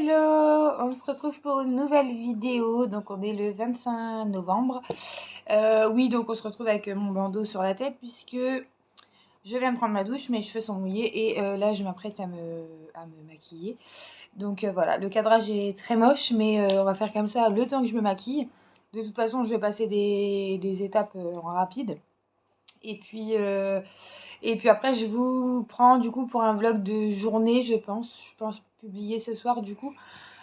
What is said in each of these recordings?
Hello! On se retrouve pour une nouvelle vidéo. Donc on est le 25 novembre. Oui, donc on se retrouve avec mon bandeau sur la tête puisque je viens de prendre ma douche, mes cheveux sont mouillés et là je m'apprête à me maquiller. Donc voilà, le cadrage est très moche, mais on va faire comme ça le temps que je me maquille. De toute façon, je vais passer des étapes en rapide. Et puis, euh, et puis après, je vous prends du coup pour un vlog de journée, je pense. Je pense publier ce soir du coup.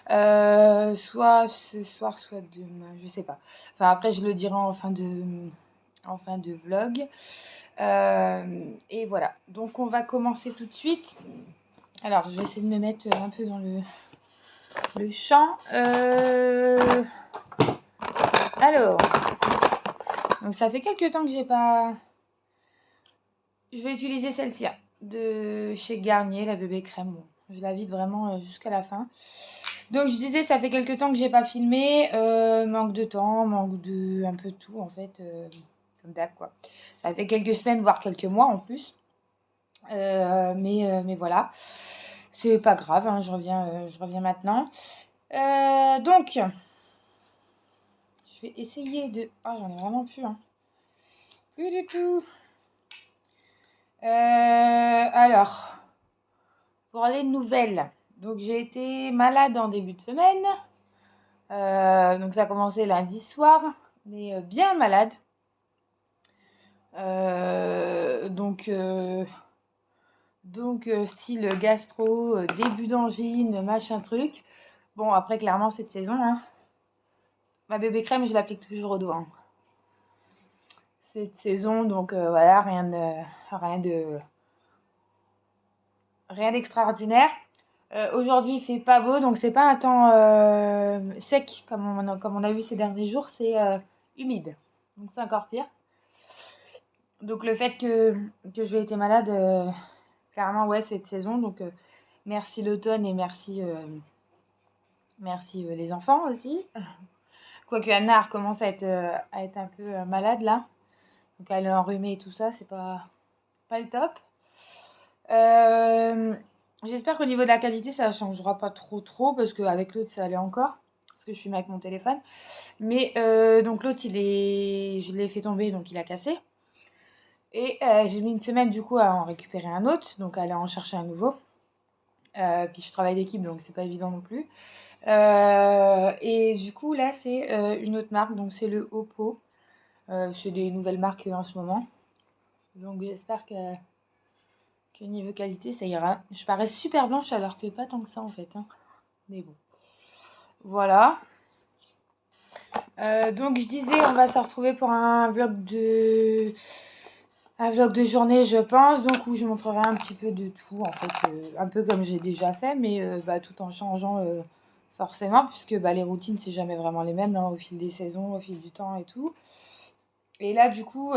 Soit ce soir, soit demain, je sais pas. Enfin, après, je le dirai en fin de vlog. Et voilà. Donc, on va commencer tout de suite. Alors, je vais essayer de me mettre un peu dans le champ. Alors, donc ça fait quelques temps que j'ai pas. Je vais utiliser celle-ci hein, de chez Garnier, la bébé crème. Bon, je la vide vraiment jusqu'à la fin. Donc je disais, ça fait quelques temps que j'ai pas filmé, manque de temps, manque de un peu de tout en fait, comme d'hab quoi. Ça fait quelques semaines, voire quelques mois en plus. Mais voilà, c'est pas grave, hein, je reviens maintenant. Donc, je vais essayer de... Ah, j'en ai vraiment plus, hein. Plus du tout. Alors, pour les nouvelles. Donc j'ai été malade en début de semaine. Donc ça a commencé lundi soir, mais bien malade. Donc style gastro, début d'angine, machin truc. Bon, après, clairement, cette saison, hein, ma bébé crème, je l'applique toujours au doigt. Hein. Cette saison, donc voilà, rien d'extraordinaire. Aujourd'hui, il fait pas beau, donc c'est pas un temps sec comme on a vu ces derniers jours, c'est humide. Donc c'est encore pire. Donc le fait que j'ai été malade, clairement, ouais, cette saison. Donc merci l'automne et merci les enfants aussi. Quoique Anna recommence à être un peu malade là. Donc elle est enrhumée et tout ça, c'est pas le top. J'espère qu'au niveau de la qualité, ça changera pas trop parce qu'avec l'autre, ça allait encore. Parce que je filme avec mon téléphone. Mais donc l'autre, je l'ai fait tomber, donc il a cassé. Et j'ai mis une semaine du coup à en récupérer un autre, donc à aller en chercher un nouveau. Puis je travaille d'équipe, donc c'est pas évident non plus. Et du coup, là, c'est une autre marque, donc c'est le Oppo. C'est des nouvelles marques en ce moment. Donc j'espère que niveau qualité, ça ira. Je parais super blanche alors que pas tant que ça en fait. Hein. Mais bon. Voilà. Donc je disais, on va se retrouver pour un vlog de journée, je pense, donc où je montrerai un petit peu de tout, en fait, un peu comme j'ai déjà fait, mais tout en changeant forcément, puisque les routines, c'est jamais vraiment les mêmes, hein, au fil des saisons, au fil du temps et tout. Et là, du coup,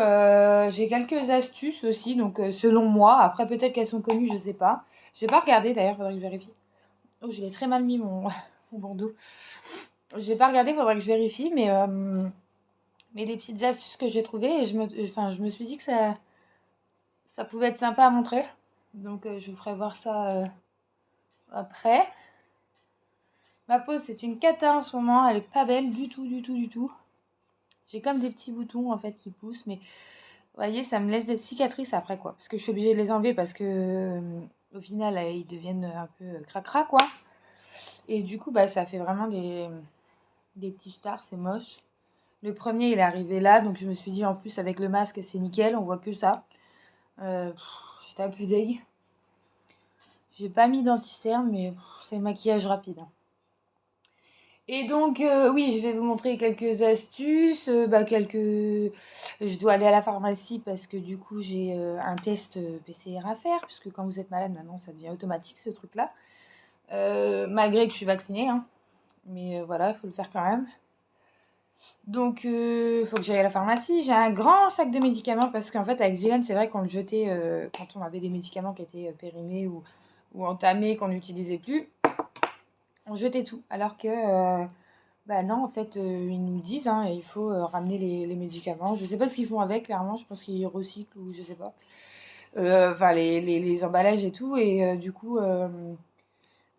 j'ai quelques astuces aussi, donc selon moi, après peut-être qu'elles sont connues, je sais pas. J'ai pas regardé d'ailleurs, faudrait que je vérifie. Oh, je l'ai très mal mis mon, mon bandeau. J'ai pas regardé, faudrait que je vérifie, mais des petites astuces que j'ai trouvées, et je me suis dit que ça pouvait être sympa à montrer. Donc je vous ferai voir ça après. Ma peau, c'est une cata en ce moment, elle est pas belle du tout, du tout, du tout. J'ai comme des petits boutons en fait qui poussent, mais vous voyez, ça me laisse des cicatrices après quoi. Parce que je suis obligée de les enlever parce que au final, ils deviennent un peu cracra quoi. Et du coup, ça fait vraiment des petits stars, c'est moche. Le premier, il est arrivé là, donc je me suis dit en plus avec le masque, c'est nickel, on voit que ça. J'étais un peu deg. J'ai pas mis d'anti-cerne, mais c'est maquillage rapide. Hein. Et donc, oui, je vais vous montrer quelques astuces. Je dois aller à la pharmacie parce que du coup, j'ai un test PCR à faire. Puisque quand vous êtes malade, maintenant, ça devient automatique ce truc-là. Malgré que je suis vaccinée. Hein. Mais voilà, il faut le faire quand même. Donc, il faut que j'aille à la pharmacie. J'ai un grand sac de médicaments parce qu'en fait, avec Gilles, c'est vrai qu'on le jetait quand on avait des médicaments qui étaient périmés ou entamés, qu'on n'utilisait plus. On jetait tout. Alors que, non, en fait, ils nous disent, hein, il faut ramener les médicaments. Je sais pas ce qu'ils font avec, clairement. Je pense qu'ils recyclent ou je sais pas. Enfin, les emballages et tout. Et du coup,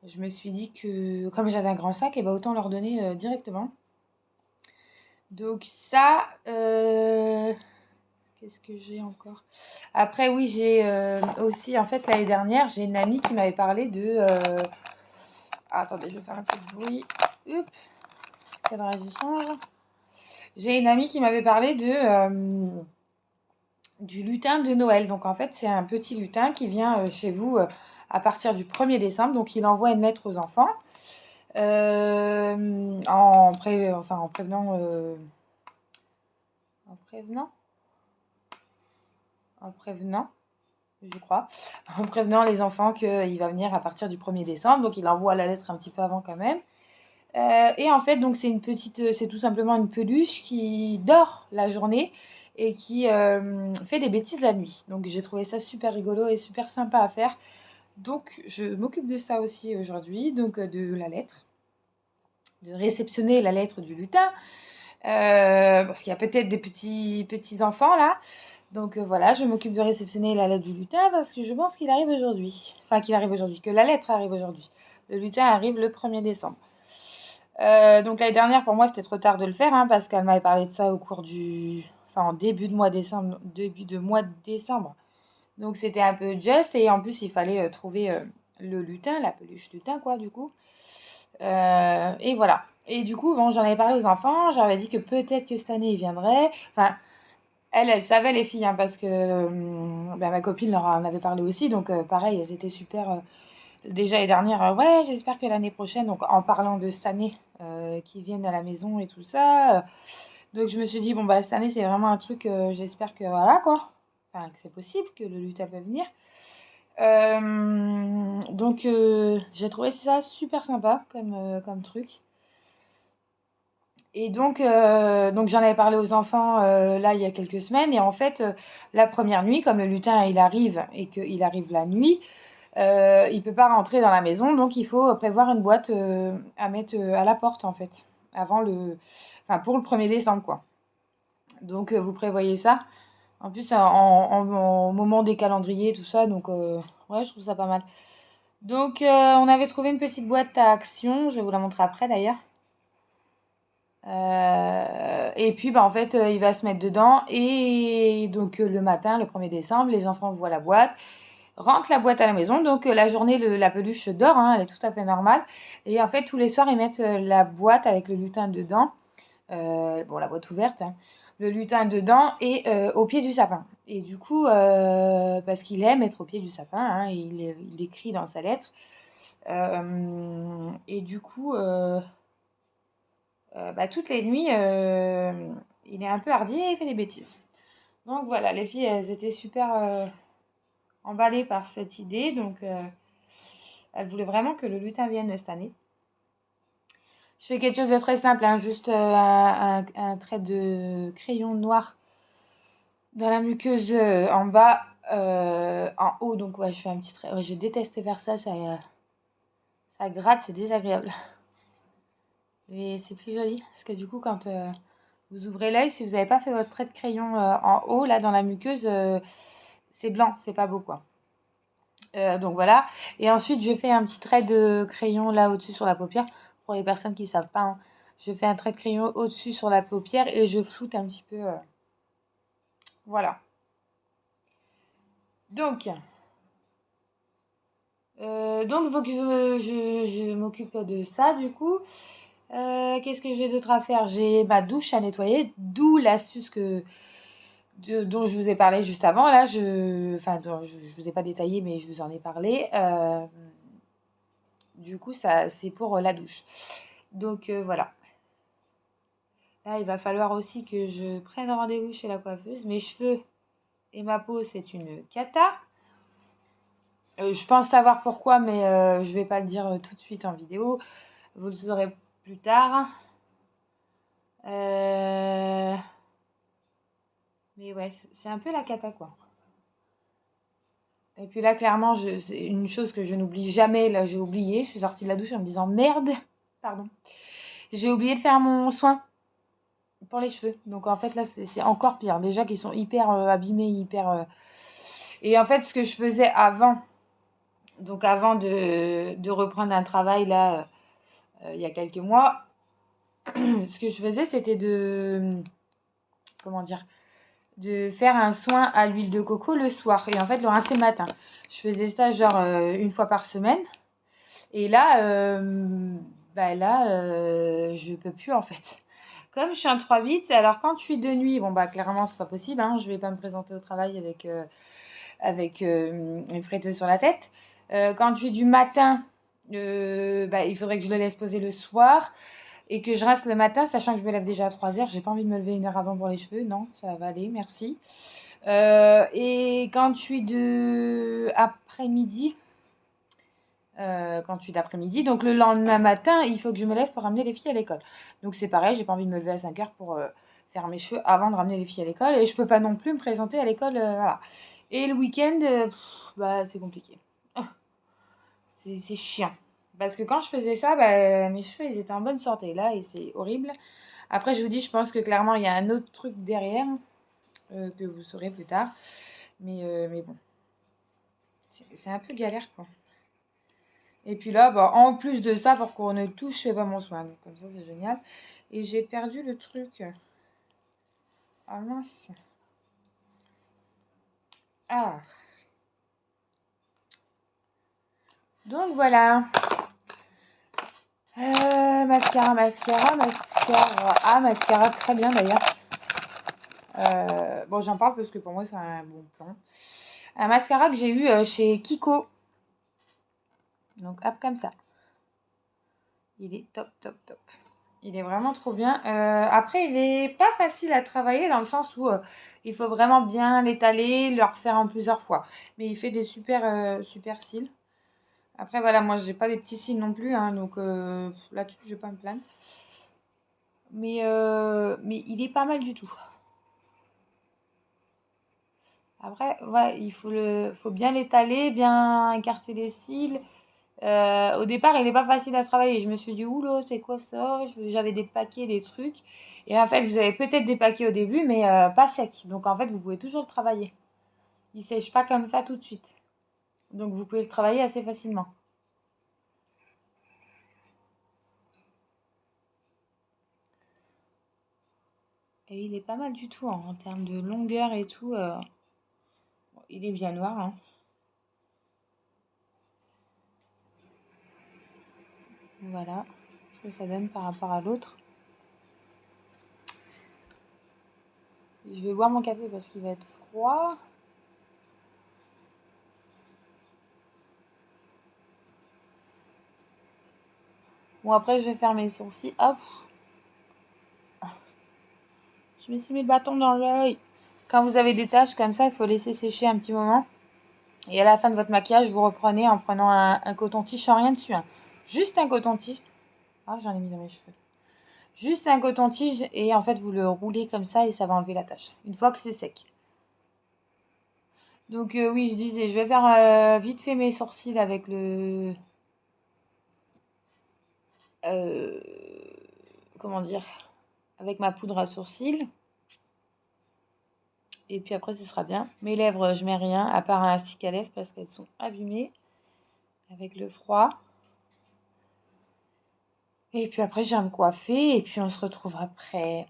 je me suis dit que comme j'avais un grand sac, et ben autant leur donner directement. Donc ça, qu'est-ce que j'ai encore? Après, oui, j'ai aussi, en fait, l'année dernière, j'ai une amie qui m'avait parlé de. Attendez, je vais faire un peu de bruit. Oups, cadrage du change. J'ai une amie qui m'avait parlé du lutin de Noël. Donc, en fait, c'est un petit lutin qui vient chez vous à partir du 1er décembre. Donc, il envoie une lettre aux enfants en prévenant. En prévenant En prévenant, je crois, en prévenant les enfants qu'il va venir à partir du 1er décembre. Donc, il envoie la lettre un petit peu avant quand même. Et en fait, donc c'est tout simplement une peluche qui dort la journée et qui fait des bêtises la nuit. Donc, j'ai trouvé ça super rigolo et super sympa à faire. Donc, je m'occupe de ça aussi aujourd'hui, donc de la lettre, de réceptionner la lettre du lutin. Parce qu'il y a peut-être des petits enfants là. Donc voilà, je m'occupe de réceptionner la lettre du lutin parce que je pense qu'il arrive aujourd'hui. Enfin, que la lettre arrive aujourd'hui. Le lutin arrive le 1er décembre. Donc l'année dernière, pour moi, c'était trop tard de le faire parce qu'elle m'avait parlé de ça en début de mois de décembre. Donc c'était un peu juste et en plus, il fallait trouver le lutin, la peluche lutin, quoi, du coup. Et voilà. Et du coup, bon, j'en avais parlé aux enfants, j'avais dit que peut-être que cette année, ils viendraient. Enfin, elle savait les filles, parce que ma copine leur en avait parlé aussi, donc pareil, elles étaient super. Déjà les dernières, ouais, j'espère que l'année prochaine, donc en parlant de cette année, qu'ils viennent à la maison et tout ça. Donc je me suis dit, bon, bah cette année, c'est vraiment un truc, j'espère que voilà, quoi. Enfin, que c'est possible, que le lutin peut venir. Donc j'ai trouvé ça super sympa comme truc. Et donc j'en avais parlé aux enfants là il y a quelques semaines. Et en fait, la première nuit, comme le lutin il arrive et qu'il arrive la nuit, il peut pas rentrer dans la maison. Donc il faut prévoir une boîte à mettre à la porte en fait, pour le 1er décembre quoi. Donc vous prévoyez ça. En plus, au moment des calendriers, tout ça. Donc ouais, je trouve ça pas mal. Donc on avait trouvé une petite boîte à action. Je vais vous la montrer après d'ailleurs. Et puis, en fait, il va se mettre dedans. Et donc, le matin, le 1er décembre, les enfants voient la boîte, rentrent la boîte à la maison. Donc, la journée, la peluche dort, elle est tout à fait normale. Et en fait, tous les soirs, ils mettent la boîte avec le lutin dedans. La boîte ouverte, le lutin dedans et au pied du sapin. Et du coup, parce qu'il aime être au pied du sapin, il écrit dans sa lettre. Et du coup, toutes les nuits, il est un peu hardi et il fait des bêtises. Donc voilà, les filles, elles étaient super emballées par cette idée. Donc, elles voulaient vraiment que le lutin vienne cette année. Je fais quelque chose de très simple, juste un trait de crayon noir dans la muqueuse en bas, en haut. Donc ouais, je fais un petit trait. Ouais, je déteste faire ça, ça gratte, c'est désagréable. Mais c'est plus joli, parce que du coup, quand vous ouvrez l'œil, si vous n'avez pas fait votre trait de crayon en haut, là, dans la muqueuse, c'est blanc, c'est pas beau, quoi. Donc voilà. Et ensuite, je fais un petit trait de crayon là au-dessus sur la paupière. Pour les personnes qui ne savent pas, je fais un trait de crayon au-dessus sur la paupière et je floute un petit peu. Voilà. Donc, il faut que je m'occupe de ça, du coup. Qu'est-ce que j'ai d'autre à faire? J'ai ma douche à nettoyer, d'où l'astuce dont je vous ai parlé juste avant. Là, je ne vous ai pas détaillé, mais je vous en ai parlé. Du coup, ça, c'est pour la douche. Donc, voilà. Là, il va falloir aussi que je prenne rendez-vous chez la coiffeuse. Mes cheveux et ma peau, c'est une cata. Je pense savoir pourquoi, mais je vais pas le dire tout de suite en vidéo. Vous le saurez plus tard. Mais ouais, c'est un peu la cata, quoi. Et puis là, clairement, c'est une chose que je n'oublie jamais. Là, j'ai oublié. Je suis sortie de la douche en me disant merde. Pardon. J'ai oublié de faire mon soin pour les cheveux. Donc en fait, là, c'est encore pire. Déjà qu'ils sont hyper abîmés, hyper. Et en fait, ce que je faisais avant, Donc avant de reprendre un travail là, il y a quelques mois, ce que je faisais, c'était comment dire, de faire un soin à l'huile de coco le soir et en fait le rincer le matin. Je faisais ça genre une fois par semaine et là, je peux plus en fait. Comme je suis un 3-8, alors quand je suis de nuit, bon bah clairement c'est pas possible, hein, je vais pas me présenter au travail avec une friteuse sur la tête. Quand je suis du matin, il faudrait que je le laisse poser le soir et que je reste le matin, sachant que je me lève déjà à 3 heures. J'ai pas envie de me lever 1 heure avant pour les cheveux, non, ça va aller, merci. Et quand je suis de après-midi, quand je suis d'après-midi, donc le lendemain matin, il faut que je me lève pour ramener les filles à l'école. Donc c'est pareil, j'ai pas envie de me lever à 5 heures pour faire mes cheveux avant de ramener les filles à l'école et je peux pas non plus me présenter à l'école, voilà. Et le week-end, c'est compliqué. C'est chiant. Parce que quand je faisais ça, mes cheveux, ils étaient en bonne santé là et c'est horrible. Après, je vous dis, je pense que clairement, il y a un autre truc derrière que vous saurez plus tard. Mais bon, c'est un peu galère quoi. Et puis là, en plus de ça, pour couronner tout, je fais pas mon soin. Donc comme ça, c'est génial. Et j'ai perdu le truc. Ah mince. Ah. Donc voilà. Mascara. Ah, mascara, très bien d'ailleurs. Bon, j'en parle parce que pour moi, c'est un bon plan. Un mascara que j'ai eu chez Kiko. Donc, hop, comme ça. Il est top, top, top. Il est vraiment trop bien. Après, il est pas facile à travailler dans le sens où il faut vraiment bien l'étaler, le refaire en plusieurs fois. Mais il fait des super cils. Après, voilà, moi, j'ai pas des petits cils non plus, hein, donc là-dessus, je vais pas me plaindre. Mais il est pas mal du tout. Après, ouais, faut bien l'étaler, bien écarter les cils. Au départ, il n'est pas facile à travailler. Je me suis dit, oula, c'est quoi ça? J'avais des paquets, des trucs. Et en fait, vous avez peut-être des paquets au début, mais pas secs. Donc en fait, vous pouvez toujours le travailler. Il ne sèche pas comme ça tout de suite. Donc vous pouvez le travailler assez facilement. Et il est pas mal du tout hein, en termes de longueur et tout. Bon, il est bien noir. Hein. Voilà ce que ça donne par rapport à l'autre. Je vais boire mon café parce qu'il va être froid. Bon, après, je vais faire mes sourcils. Hop. Je me suis mis le bâton dans l'œil. Quand vous avez des taches comme ça, il faut laisser sécher un petit moment. Et à la fin de votre maquillage, vous reprenez en prenant un coton-tige sans rien dessus. Hein. Juste un coton-tige. Ah, j'en ai mis dans mes cheveux. Juste un coton-tige et en fait, vous le roulez comme ça et ça va enlever la tache. Une fois que c'est sec. Donc oui, je disais, je vais faire vite fait mes sourcils avec le... comment dire? Avec ma poudre à sourcils. Et puis après, ce sera bien. Mes lèvres, je mets rien, à part un stick à lèvres parce qu'elles sont abîmées avec le froid. Et puis après, je vais me coiffer et puis on se retrouve après.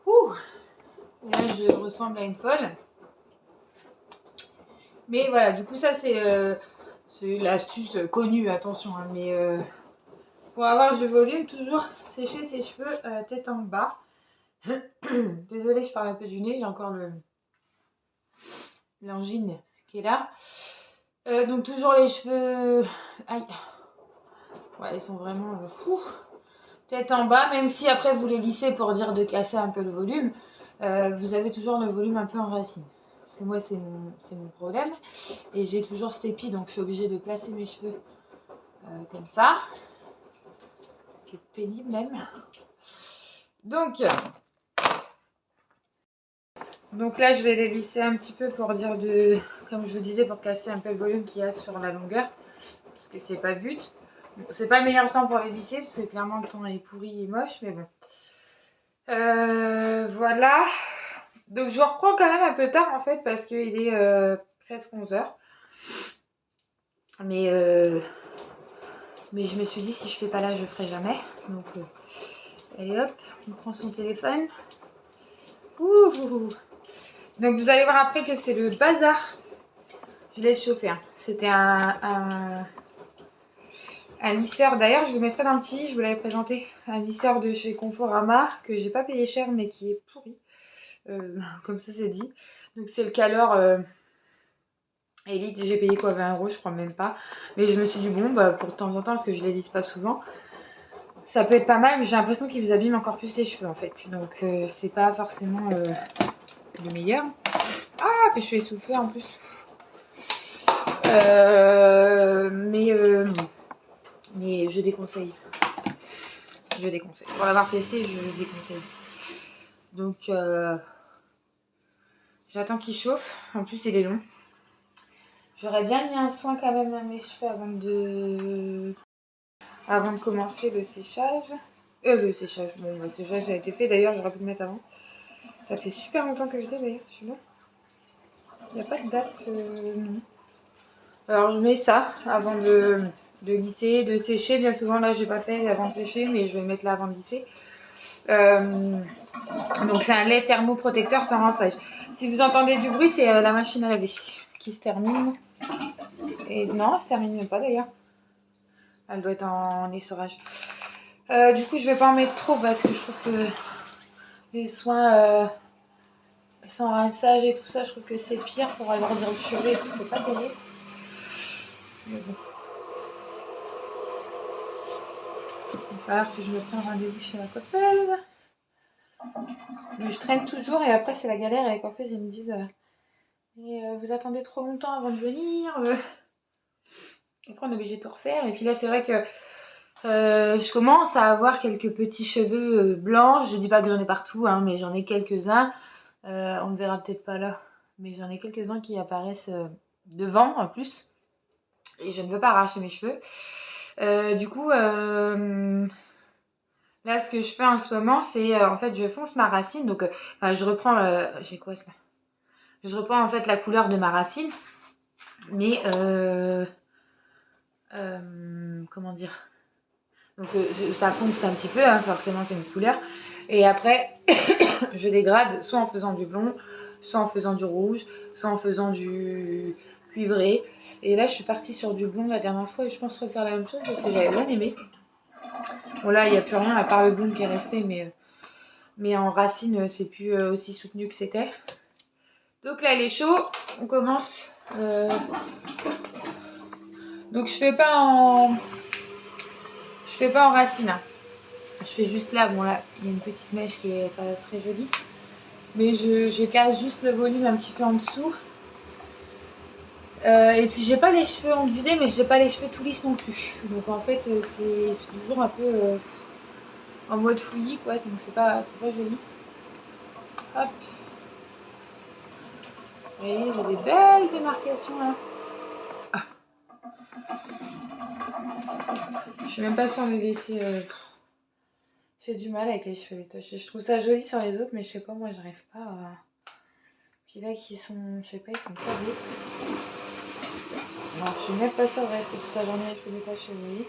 Ouh, là, je ressemble à une folle. Mais voilà, du coup, ça, c'est l'astuce connue, attention. Hein, mais pour avoir du volume, toujours sécher ses cheveux tête en bas. Désolée, je parle un peu du nez, j'ai encore l'angine qui est là. Donc toujours les cheveux... Aïe. Ouais, ils sont vraiment... tête en bas, même si après vous les lissez pour dire de casser un peu le volume, vous avez toujours le volume un peu en racine. Parce que moi, c'est mon problème. Et j'ai toujours cet épi, donc je suis obligée de placer mes cheveux comme ça. C'est pénible même. Donc là, je vais les lisser un petit peu pour dire comme je vous disais, pour casser un peu le volume qu'il y a sur la longueur. Parce que c'est pas le but. Bon, c'est pas le meilleur temps pour les lisser parce que clairement le temps est pourri et moche, mais bon. Voilà. Donc je reprends quand même un peu tard en fait parce qu'il est presque 11 h. Mais je me suis dit si je fais pas là je ferai jamais. Donc allez hop, on prend son téléphone. Ouh. Donc vous allez voir après que c'est le bazar. Je laisse chauffer. Hein. C'était un lisseur. D'ailleurs je vous mettrai dans le petit, je vous l'avais présenté. Un lisseur de chez Conforama que j'ai pas payé cher mais qui est pourri. Comme ça c'est dit. Donc c'est le Calor Elite, j'ai payé quoi 20 € je crois même pas. Mais je me suis dit bon bah pour de temps en temps parce que je les lisse pas souvent. Ça peut être pas mal mais j'ai l'impression qu'ils vous abîment encore plus les cheveux en fait. Donc c'est pas forcément le meilleur. Ah puis je suis essoufflée en plus. Mais je déconseille. Je déconseille. Pour l'avoir testé, je déconseille. Donc j'attends qu'il chauffe. En plus il est long. J'aurais bien mis un soin quand même à mes cheveux avant de commencer le séchage. Le séchage, bon, le séchage a été fait d'ailleurs, j'aurais pu le mettre avant. Ça fait super longtemps que je l'ai d'ailleurs celui-là. Il n'y a pas de date, non. Alors je mets ça avant de lisser, de sécher. Bien souvent là j'ai pas fait avant de sécher, mais je vais le mettre là avant de lisser. Donc c'est un lait thermoprotecteur sans rinçage. Si vous entendez du bruit, c'est la machine à laver qui se termine. Et non, elle se termine pas d'ailleurs. Elle doit être en essorage. Du coup, je vais pas en mettre trop parce que je trouve que les soins sans rinçage et tout ça, je trouve que c'est pire pour alourdir le cheveu et tout, c'est pas terrible. Mais bon. Il va falloir que je me prenne rendez-vous chez la coiffeuse. Mais je traîne toujours et après c'est la galère et les coiffeuses ils me disent vous attendez trop longtemps avant de venir. Après on est obligé de tout refaire. Et puis là c'est vrai que je commence à avoir quelques petits cheveux blancs. Je dis pas que j'en ai partout, hein, mais j'en ai quelques-uns. On ne verra peut-être pas là. Mais j'en ai quelques-uns qui apparaissent devant en plus. Et je ne veux pas arracher mes cheveux. Du coup, là ce que je fais en ce moment, c'est en fait je fonce ma racine. Donc je reprends, j'ai quoi ça? Je reprends en fait la couleur de ma racine. Mais comment dire? Donc ça fonce un petit peu, hein, forcément c'est une couleur. Et après, je dégrade soit en faisant du blond, soit en faisant du rouge, soit en faisant du cuivré. Et là, je suis partie sur du blond la dernière fois et je pense refaire la même chose parce que j'avais bien aimé. Bon là, il n'y a plus rien à part le blond qui est resté, mais en racine, c'est plus aussi soutenu que c'était. Donc là, il est chaud. On commence. Donc je fais pas en racine. Hein. Je fais juste là, bon là, il y a une petite mèche qui est pas très jolie. Mais je casse juste le volume un petit peu en dessous. Et puis j'ai pas les cheveux ondulés, mais j'ai pas les cheveux tout lisses non plus. Donc en fait, c'est toujours un peu en mode fouillis, quoi. Donc c'est pas joli. Hop. Vous voyez, j'ai des belles démarcations là. Ah. Je suis même pas sûre de les laisser. J'ai du mal avec les cheveux détachés. Je trouve ça joli sur les autres, mais je sais pas, moi j'arrive pas à. Puis là, qui sont, je sais pas, ils sont pas beaux. Alors, je suis même pas sûre de rester toute la journée les cheveux détachés, vous voyez.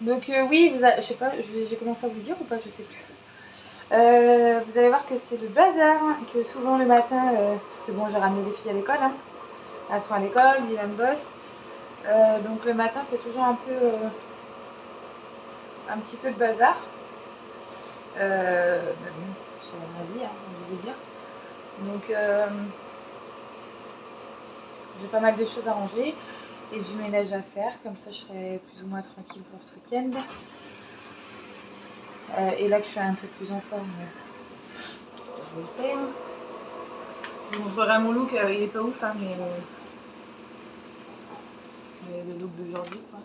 Donc oui, je sais pas, j'ai commencé à vous le dire ou pas, je sais plus. Vous allez voir que c'est le bazar, que souvent le matin, parce que bon, j'ai ramené les filles à l'école, hein. Elles sont à l'école, Dylan bosse. Donc le matin, c'est toujours un petit peu de bazar. Mais bon, c'est ma vie, hein, on veut dire. Donc j'ai pas mal de choses à ranger et du ménage à faire, comme ça je serai plus ou moins tranquille pour ce week-end. Et là que je suis un peu plus en forme, je vais le faire. Je vous montrerai mon look, il est pas ouf, hein, mais le look d'aujourd'hui, quoi.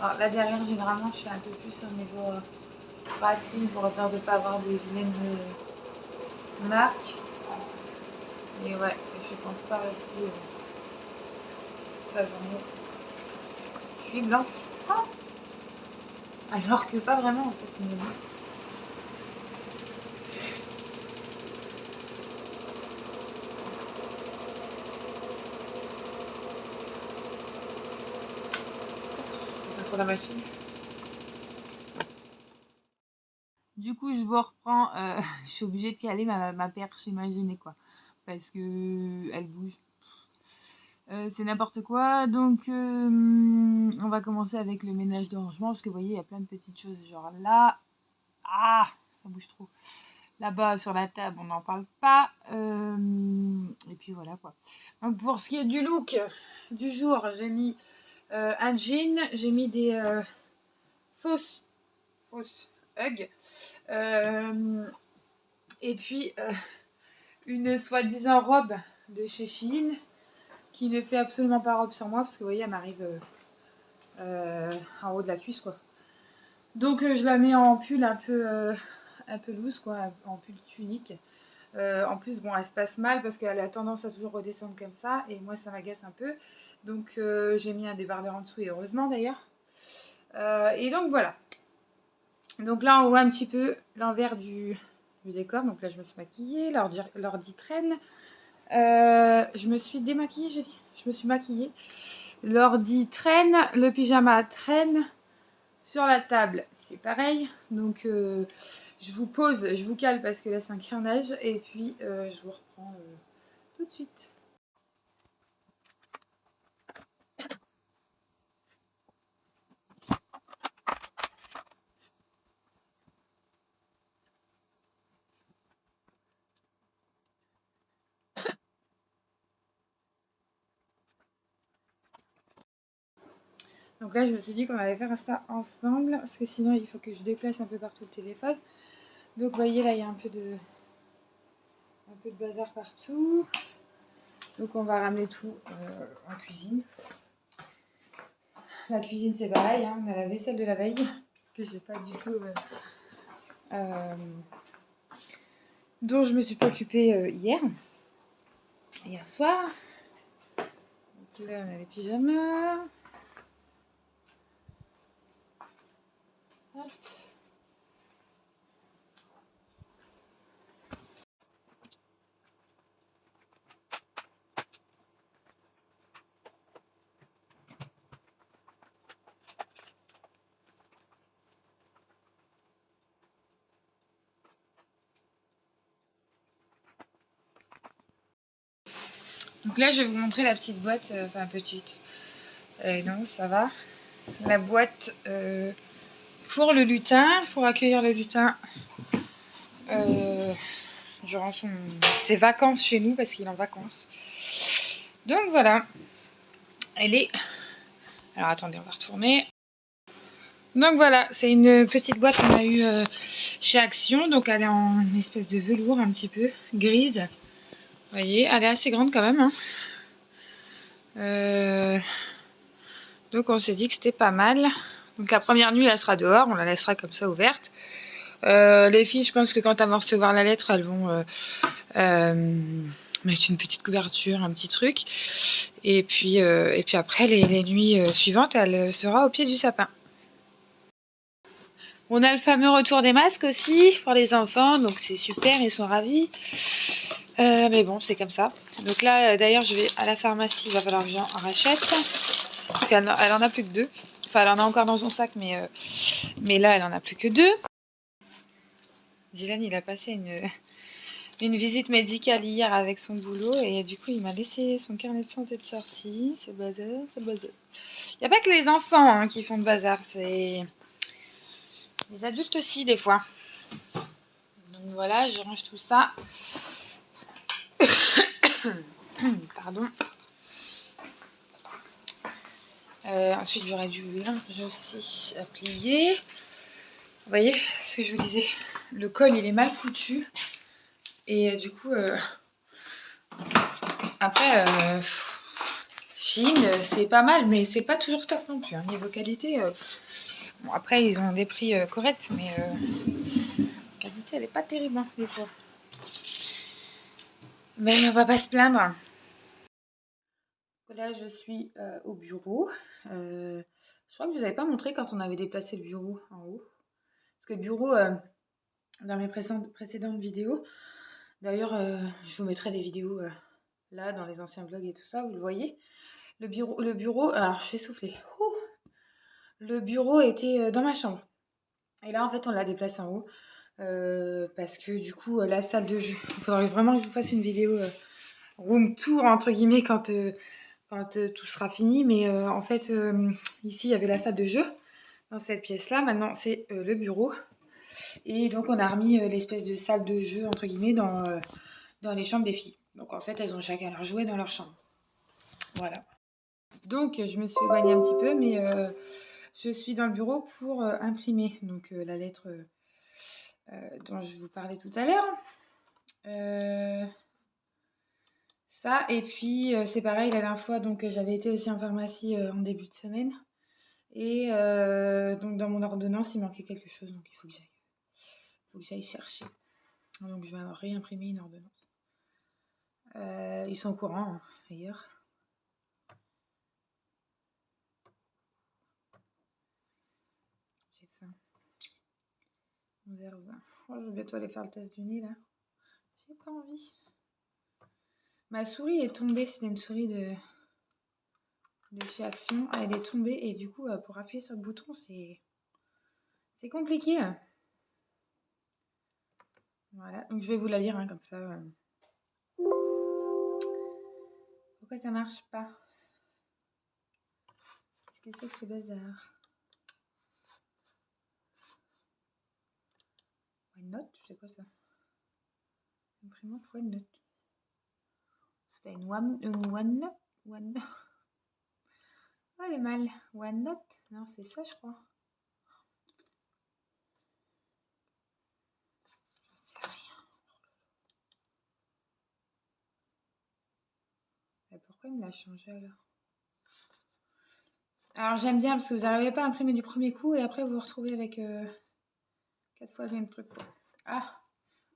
Alors là derrière, généralement, je fais un peu plus au niveau racine pour autant de ne pas avoir des vilaines marques. Et ouais, je pense pas rester la journée. Je suis blanche. Ah, alors que pas vraiment en fait. Mais... sur la machine. Du coup, je vous reprends. Je suis obligée de caler ma perche imaginée, quoi. Parce que elle bouge. C'est n'importe quoi. Donc, on va commencer avec le ménage de rangement. Parce que vous voyez, il y a plein de petites choses. Genre là. Ah, ça bouge trop. Là-bas, sur la table, on n'en parle pas. Et puis voilà, quoi. Donc, pour ce qui est du look du jour, j'ai mis un jean. J'ai mis des fausses Hug. Et puis une soi-disant robe de chez Shein qui ne fait absolument pas robe sur moi parce que vous voyez elle m'arrive en haut de la cuisse quoi. Donc je la mets en pull un peu loose quoi, en pull tunique. En plus bon elle se passe mal parce qu'elle a tendance à toujours redescendre comme ça et moi ça m'agace un peu. Donc j'ai mis un débardeur en dessous et heureusement d'ailleurs. Et donc voilà. Donc là on voit un petit peu l'envers du décor. Donc là je me suis maquillée, l'ordi traîne. Je me suis démaquillée, j'ai dit. Je me suis maquillée. L'ordi traîne, le pyjama traîne. Sur la table, c'est pareil. Donc je vous pose, je vous cale parce que là c'est un carnage. Et puis je vous reprends tout de suite. Donc là je me suis dit qu'on allait faire ça ensemble. Parce que sinon il faut que je déplace un peu partout le téléphone. Donc vous voyez là il y a un peu de bazar partout. Donc on va ramener tout en cuisine. La cuisine c'est pareil, hein. On a la vaisselle de la veille que j'ai pas du tout dont je me suis pas occupée hier soir. Donc là on a les pyjamas. Hop. Donc là, je vais vous montrer la petite boîte, enfin petite, non, ça va. La boîte pour le lutin, pour accueillir le lutin durant ses vacances chez nous, parce qu'il est en vacances. Donc voilà, elle est... Alors attendez, on va retourner. Donc voilà, c'est une petite boîte qu'on a eue chez Action, donc elle est en espèce de velours un petit peu, grise. Vous voyez, elle est assez grande quand même, hein. Donc on s'est dit que c'était pas mal. Donc la première nuit elle sera dehors, on la laissera comme ça ouverte. Les filles je pense que quand elles vont recevoir la lettre elles vont mettre une petite couverture, un petit truc. Et puis après les nuits suivantes elle sera au pied du sapin. On a le fameux retour des masques aussi pour les enfants, donc c'est super, ils sont ravis. Mais bon c'est comme ça. Donc là d'ailleurs je vais à la pharmacie, il va falloir que j'en rachète. Parce qu'elle en a plus que 2. Enfin, elle en a encore dans son sac, mais là, elle en a plus que 2. Dylan, il a passé une visite médicale hier avec son boulot et du coup, il m'a laissé son carnet de santé de sortie. C'est bazar, c'est bazar. Il n'y a pas que les enfants hein, qui font de bazar, c'est les adultes aussi, des fois. Donc voilà, je range tout ça. Pardon. Ensuite, j'aurai du linge aussi à plier. Vous voyez ce que je vous disais, le col il est mal foutu et du coup après Chine, c'est pas mal, mais c'est pas toujours top non plus. Hein. Niveau qualité, bon, après, ils ont des prix corrects, mais la qualité, elle est pas terrible, hein, des fois. Mais on va pas se plaindre. Là, je suis au bureau. Je crois que je vous avais pas montré quand on avait déplacé le bureau en haut. Parce que le bureau, dans mes précédentes vidéos, d'ailleurs, je vous mettrai des vidéos là, dans les anciens vlogs et tout ça, vous le voyez. Le bureau, alors je vais souffler. Le bureau était dans ma chambre. Et là, en fait, on l'a déplacé en haut. Parce que du coup, la salle de jeu, il faudrait vraiment que je vous fasse une vidéo room tour, entre guillemets, quand tout sera fini. Mais en fait, ici, il y avait la salle de jeu dans cette pièce-là. Maintenant, c'est le bureau. Et donc, on a remis l'espèce de salle de jeu, entre guillemets, dans les chambres des filles. Donc, en fait, elles ont chacun leur jouet dans leur chambre. Voilà. Donc, je me suis éloignée un petit peu, mais je suis dans le bureau pour imprimer donc, la lettre dont je vous parlais tout à l'heure. Ça, et puis c'est pareil, la dernière fois, donc j'avais été aussi en pharmacie en début de semaine. Et donc dans mon ordonnance, il manquait quelque chose, donc il faut que j'aille chercher. Donc je vais réimprimer une ordonnance. Ils sont au courant, hein, d'ailleurs. J'ai faim. 11h20. Oh, je vais bientôt aller faire le test du nez, là. J'ai pas envie. Ma souris est tombée, c'était une souris de chez Action. Elle est tombée et du coup, pour appuyer sur le bouton, c'est compliqué. Voilà, donc je vais vous la lire, hein, comme ça. Pourquoi ça marche pas? Qu'est-ce que c'est que ce bazar? OneNote, c'est quoi ça? Imprimante OneNote. C'est pas une OneNote? OneNote. Oh, elle est mal. OneNote? Non, c'est ça, je crois. J'en sais rien. Pourquoi il me l'a changé alors? Alors j'aime bien parce que vous n'arrivez pas à imprimer du premier coup et après vous vous retrouvez avec 4 fois le même truc, quoi. Ah,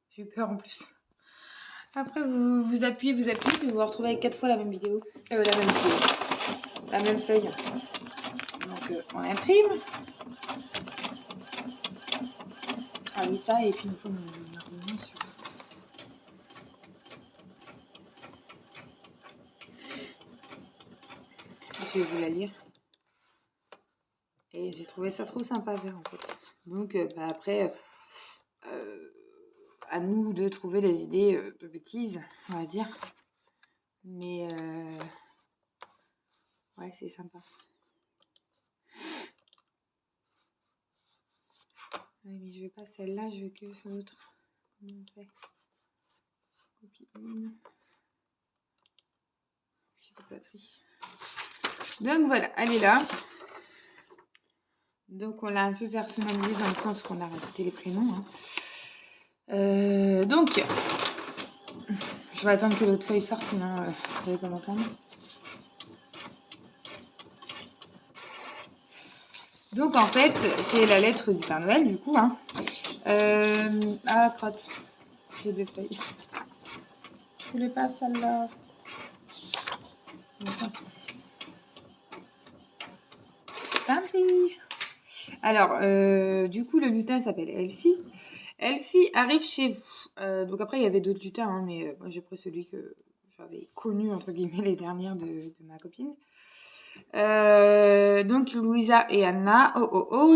j'ai eu peur en plus. Après vous appuyez, puis vous vous retrouvez avec 4 fois la même vidéo. La même vidéo. La même feuille. Donc on imprime. Ah oui, ça, et puis il nous faut une ordonnance. Je vais vous la lire. Et j'ai trouvé ça trop sympa à faire en fait. Donc après, à nous de trouver les idées de bêtises, on va dire. Mais ouais, c'est sympa. Oui, mais je veux pas celle-là, je veux que l'autre. Comment on fait? Copie 1. Fichier de batterie. Donc voilà, elle est là. Donc on l'a un peu personnalisée dans le sens qu'on a rajouté les prénoms. Hein. Donc, je vais attendre que l'autre feuille sorte, sinon vous n'allez pas m'entendre. Donc en fait, c'est la lettre du Père Noël, du coup. Hein. Ah, crotte. J'ai 2 feuilles. Je voulais pas celle-là. Bon, tant pis. Tant pis. Alors, du coup, le lutin s'appelle Elfie. Elfie arrive chez vous. Donc après, il y avait d'autres lutins, hein, mais moi, j'ai pris celui que j'avais connu, entre guillemets, les dernières de ma copine. Donc, Louisa et Anna,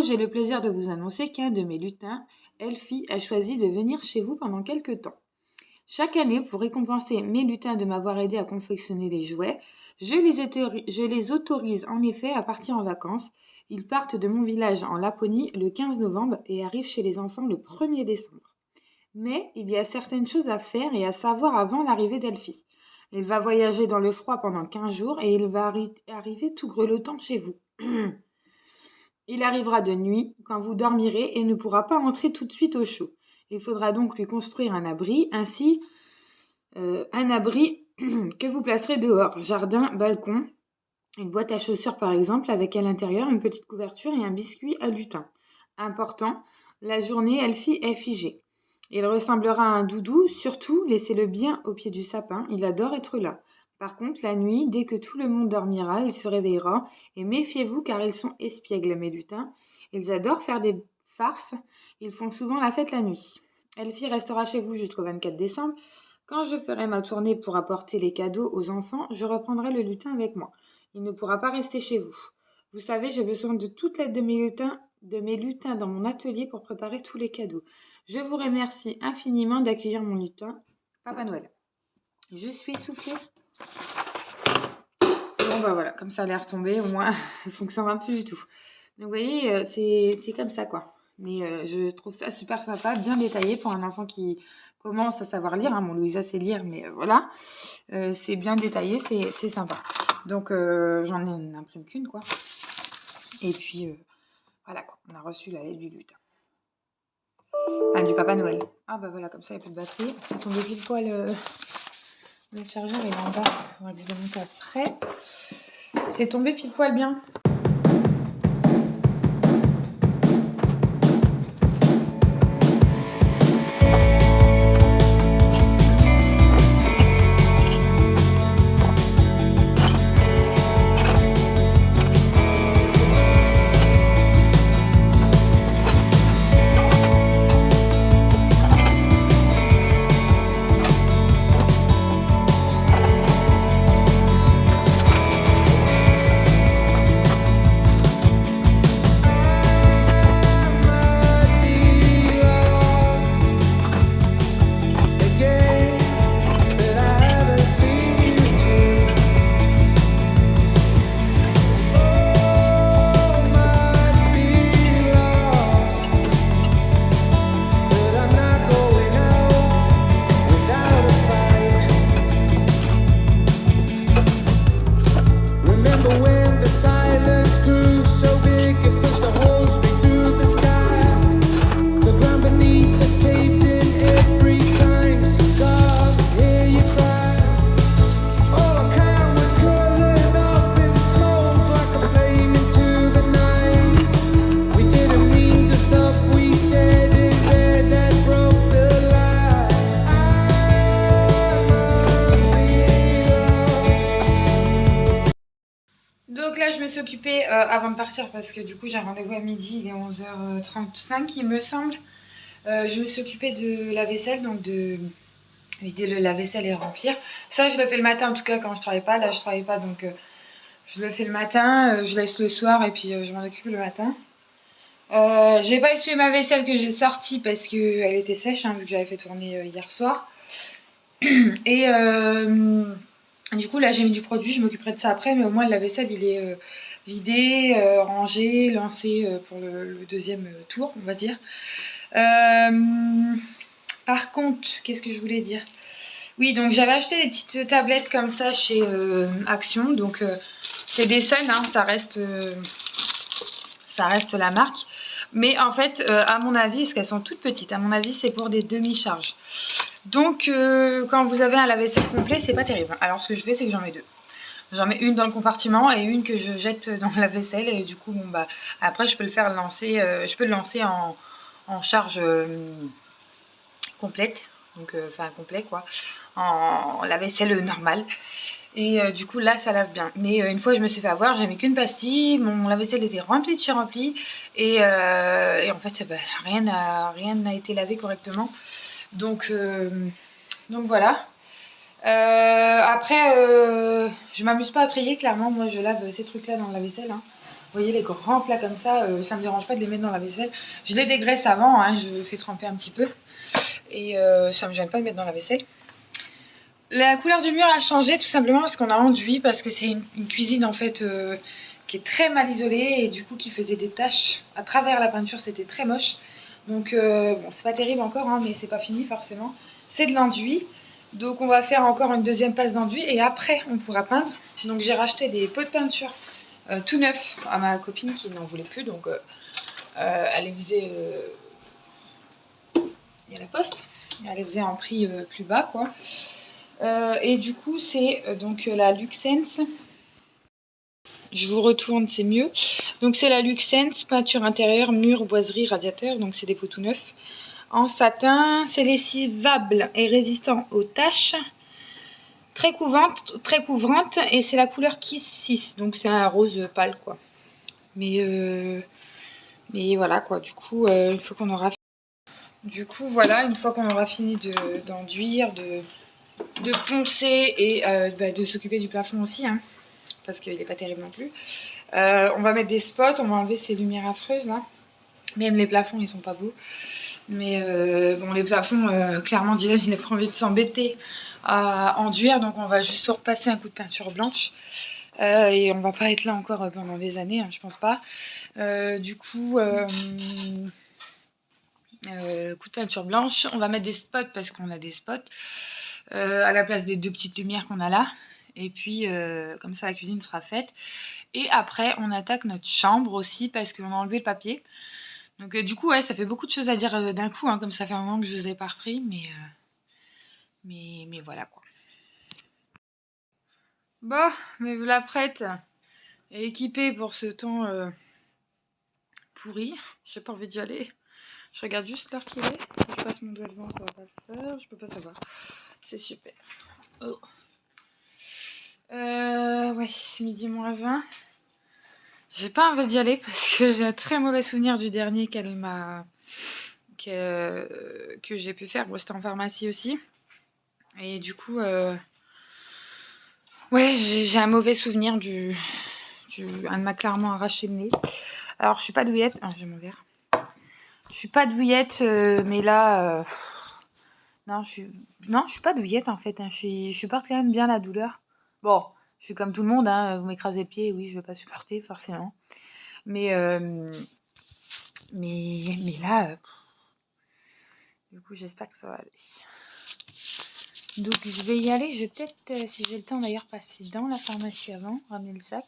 j'ai le plaisir de vous annoncer qu'un de mes lutins, Elfie, a choisi de venir chez vous pendant quelques temps. Chaque année, pour récompenser mes lutins de m'avoir aidé à confectionner les jouets, je les autorise en effet à partir en vacances. Ils partent de mon village en Laponie le 15 novembre et arrivent chez les enfants le 1er décembre. Mais il y a certaines choses à faire et à savoir avant l'arrivée d'Elfie. Il va voyager dans le froid pendant 15 jours et il va arriver tout grelottant chez vous. Il arrivera de nuit, quand vous dormirez, et ne pourra pas entrer tout de suite au chaud. Il faudra donc lui construire un abri, ainsi un abri que vous placerez dehors, jardin, balcon. Une boîte à chaussures par exemple, avec à l'intérieur une petite couverture et un biscuit à lutin. Important, la journée Elfie est figée. Il ressemblera à un doudou, surtout laissez-le bien au pied du sapin, il adore être là. Par contre, la nuit, dès que tout le monde dormira, il se réveillera et méfiez-vous car ils sont espiègles mes lutins. Ils adorent faire des farces, ils font souvent la fête la nuit. Elfie restera chez vous jusqu'au 24 décembre. Quand je ferai ma tournée pour apporter les cadeaux aux enfants, je reprendrai le lutin avec moi. Il ne pourra pas rester chez vous. Vous savez, j'ai besoin de toute l'aide de mes lutins dans mon atelier pour préparer tous les cadeaux. Je vous remercie infiniment d'accueillir mon lutin, Papa Noël. Je suis essoufflée. Bon bah voilà, comme ça a l'air tombé, au moins, ça fonctionnera plus du tout. Donc vous voyez, c'est comme ça quoi. Mais je trouve ça super sympa, bien détaillé pour un enfant qui commence à savoir lire. Hein. Bon, Louisa sait lire, mais voilà. C'est bien détaillé, c'est sympa. Donc j'en imprime qu'une quoi. Et puis voilà quoi, on a reçu la lettre du lutin. Enfin, du Papa Noël. Ah bah voilà, comme ça il n'y a plus de batterie. Ça tombe pile poil. Le chargeur il est en bas, on va le monter après. C'est tombé pile poil bien. Donc là, je me suis occupée avant de partir parce que du coup, j'ai un rendez-vous à midi, il est 11h35, il me semble. Je me suis occupée de la vaisselle, donc de vider le lave-vaisselle et remplir. Ça, je le fais le matin en tout cas quand je travaille pas. Là, je travaille pas, donc je le fais le matin, je laisse le soir et puis je m'en occupe le matin. J'ai pas essuyé ma vaisselle que j'ai sortie parce qu'elle était sèche, hein, vu que j'avais fait tourner hier soir. Et du coup, là, j'ai mis du produit, je m'occuperai de ça après, mais au moins, le lave-vaisselle, il est vidé, rangé, lancé pour le deuxième tour, on va dire. Par contre, qu'est-ce que je voulais dire? Oui, donc j'avais acheté des petites tablettes comme ça chez Action, donc c'est des Sun, hein, ça reste la marque. Mais en fait, à mon avis, parce qu'elles sont toutes petites, à mon avis, c'est pour des demi-charges. Donc, quand vous avez un lave-vaisselle complet, c'est pas terrible. Alors, ce que je fais, c'est que j'en mets deux. J'en mets une dans le compartiment et une que je jette dans la vaisselle. Et du coup, bon, bah, après, je peux le faire lancer. Je peux le lancer en charge complète. Donc, enfin, complet, quoi. En lave-vaisselle normale. Et du coup, là, ça lave bien. Mais une fois, je me suis fait avoir, j'ai mis qu'une pastille. Mon lave-vaisselle était rempli de chez rempli. Et en fait, bah, rien n'a été lavé correctement. Donc voilà. Après, je m'amuse pas à trier, clairement. Moi, je lave ces trucs-là dans la vaisselle. Hein. Vous voyez, les grands plats comme ça, ça me dérange pas de les mettre dans la vaisselle. Je les dégraisse avant, hein, je fais tremper un petit peu. Et ça me gêne pas de mettre dans la vaisselle. La couleur du mur a changé tout simplement parce qu'on a enduit, parce que c'est une cuisine en fait qui est très mal isolée et du coup qui faisait des taches à travers la peinture, c'était très moche. Donc bon, c'est pas terrible encore, hein, mais c'est pas fini forcément. C'est de l'enduit, donc on va faire encore une deuxième passe d'enduit et après on pourra peindre. Donc j'ai racheté des pots de peinture tout neufs à ma copine qui n'en voulait plus, donc elle les faisait il y a la poste, elle les faisait en prix plus bas quoi. Et du coup c'est donc la Luxense Je vous retourne, c'est mieux. Donc c'est la Luxense, peinture intérieure, mur, boiserie, radiateur. Donc c'est des pots tout neufs. En satin, c'est lessivable et résistant aux taches. Très couvrante et c'est la couleur Kiss 6. Donc c'est un rose pâle quoi. Mais voilà quoi, du coup, une fois qu'on aura... Du coup, voilà, une fois qu'on aura fini d'enduire, de poncer et de s'occuper du plafond aussi, hein, parce qu'il n'est pas terrible non plus. On va mettre des spots, on va enlever ces lumières affreuses là. Même les plafonds, ils sont pas beaux. Mais bon, les plafonds, clairement, Dylan, il n'a pas envie de s'embêter à enduire, donc on va juste repasser un coup de peinture blanche. Et on va pas être là encore pendant des années, hein, je pense pas. Du coup, coup de peinture blanche. On va mettre des spots parce qu'on a des spots à la place des 2 petites lumières qu'on a là. Et puis, comme ça, la cuisine sera faite. Et après, on attaque notre chambre aussi parce qu'on a enlevé le papier. Donc, du coup, ouais, ça fait beaucoup de choses à dire d'un coup, hein, comme ça fait un moment que je ne vous ai pas repris. Mais voilà, quoi. Bon, mais vous la prête et équipée pour ce temps pourri. J'ai pas envie d'y aller. Je regarde juste l'heure qu'il est. Si je passe mon doigt devant, ça va pas le faire. Je peux pas savoir. C'est super. Oh. Ouais, midi moins 20. J'ai pas envie d'y aller parce que j'ai un très mauvais souvenir du dernier qu'elle m'a... que j'ai pu faire. Bon, c'était en pharmacie aussi. Et du coup, ouais, j'ai un mauvais souvenir du... Elle m'a clairement arraché le nez. Alors, je suis pas douillette. Ah, j'ai mon verre. Je suis pas douillette, mais là... Non, je suis pas douillette en fait. Hein. Je supporte quand même bien la douleur. Bon, je suis comme tout le monde. Hein. Vous m'écrasez le pied, oui, je vais pas supporter forcément. Mais là, du coup, j'espère que ça va aller. Donc, je vais y aller. Je vais peut-être, si j'ai le temps d'ailleurs, passer dans la pharmacie avant, ramener le sac.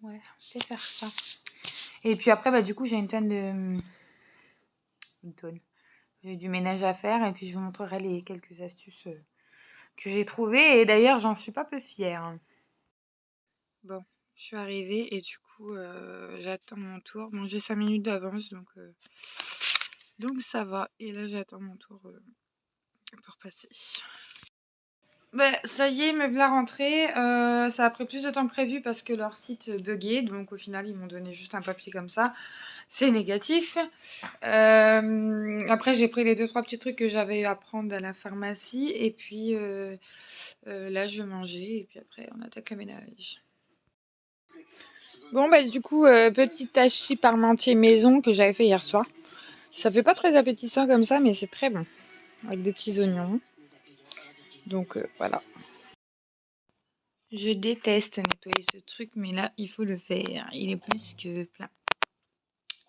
Ouais, peut-être faire ça. Et puis après, bah, du coup, j'ai une tonne de... Une tonne. J'ai du ménage à faire et puis je vous montrerai les quelques astuces que j'ai trouvées. Et d'ailleurs, j'en suis pas peu fière. Bon, je suis arrivée et du coup, j'attends mon tour. Bon, j'ai 5 minutes d'avance, donc ça va. Et là, j'attends mon tour pour passer. Bah, ça y est, me voilà rentrée. Ça a pris plus de temps que prévu parce que leur site buguait. Donc au final, ils m'ont donné juste un papier comme ça. C'est négatif. Après, j'ai pris les 2-3 petits trucs que j'avais à prendre à la pharmacie. Et puis là, je vais manger. Et puis après, on attaque le ménage. Bon, bah du coup, petite hachis parmentier maison que j'avais fait hier soir. Ça fait pas très appétissant comme ça, mais c'est très bon. Avec des petits oignons. Donc voilà. Je déteste nettoyer ce truc, mais là, il faut le faire. Il est plus que plein.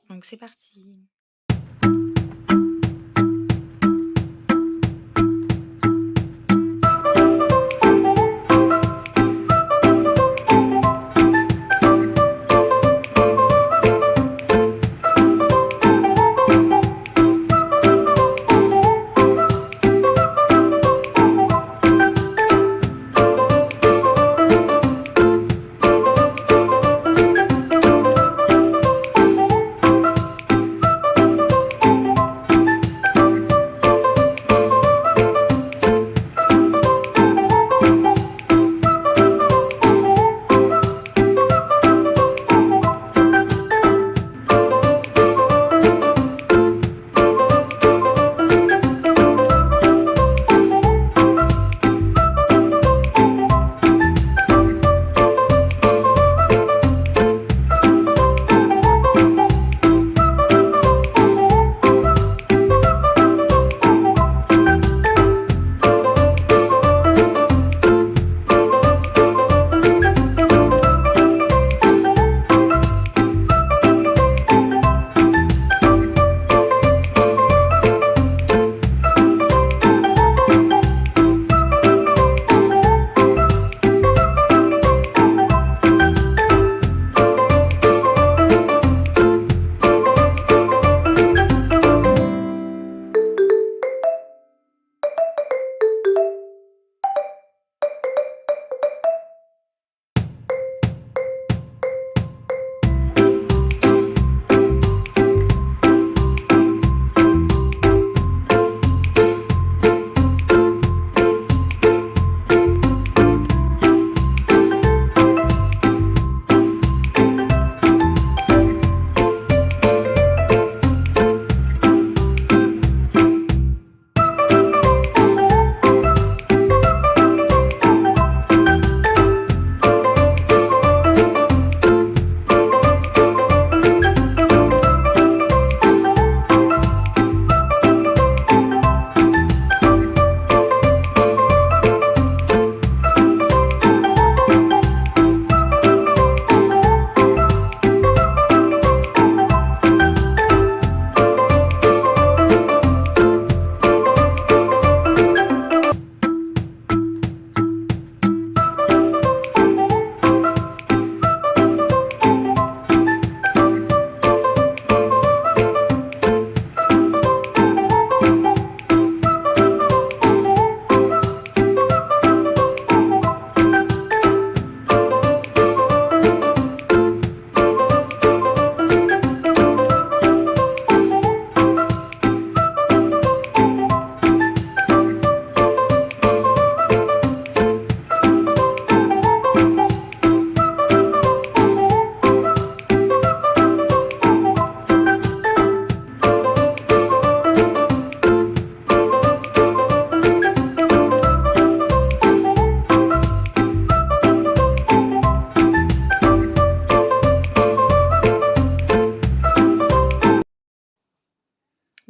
Donc c'est parti.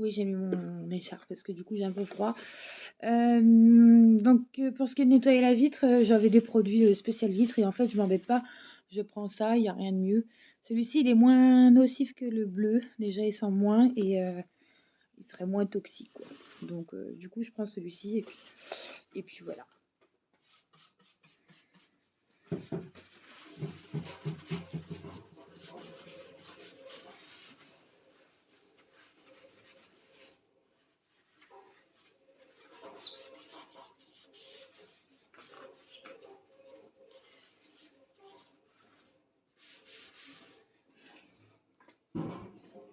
Oui, j'ai mis mon écharpe parce que du coup j'ai un peu froid. Donc pour ce qui est de nettoyer la vitre, j'avais des produits, spécial vitre et en fait je m'embête pas. Je prends ça, il y a rien de mieux. Celui-ci, il est moins nocif que le bleu. Déjà, il sent moins et il serait moins toxique, quoi. Donc du coup, je prends celui-ci et puis voilà.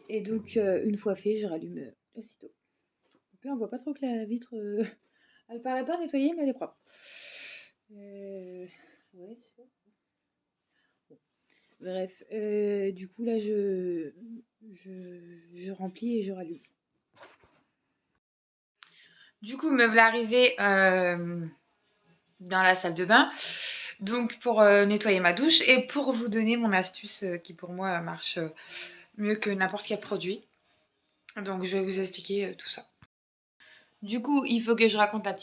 Et donc une fois fait, je rallume, aussitôt. Donc là, on voit pas trop que la vitre, elle paraît pas nettoyée, mais elle est propre. Ouais, c'est ça. Bon. Bref, du coup là, je remplis et je rallume. Du coup, me voilà arrivée dans la salle de bain, donc pour nettoyer ma douche et pour vous donner mon astuce qui pour moi marche mieux que n'importe quel produit. Donc je vais vous expliquer tout ça. Du coup, il faut que je raconte la